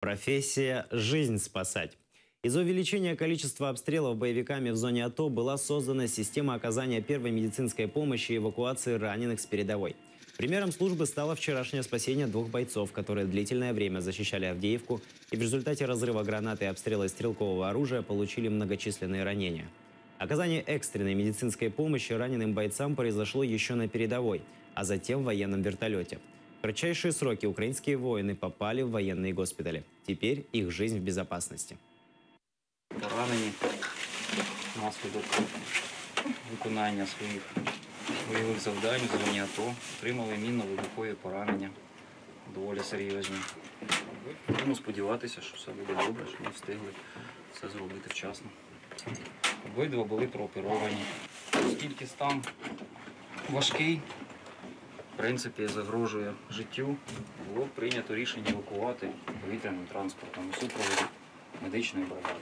Профессия «Жизнь спасать». Из-за увеличения количества обстрелов боевиками в зоне АТО была создана система оказания первой медицинской помощи и эвакуации раненых с передовой. Примером службы стало вчерашнее спасение двух бойцов, которые длительное время защищали Авдеевку и в результате разрыва гранаты и обстрела из стрелкового оружия получили многочисленные ранения. Оказание экстренной медицинской помощи раненым бойцам произошло еще на передовой, а затем в военном вертолете. В кратчайшие сроки украинские воины попали в военные госпитали. Теперь их жизнь в безопасности. Поранені внаслідок виконання своїх бойових завдань в зоні АТО отримали мінно-вибухові поранення, доволі серйозні. Будемо сподіватися, що все буде добре, що ми встигли все зробити вчасно. Обидва були прооперовані. Оскільки стан важкий, в принципі, загрожує життю, було прийнято рішення евакувати повітряним транспортом у супроводі медичної бригади.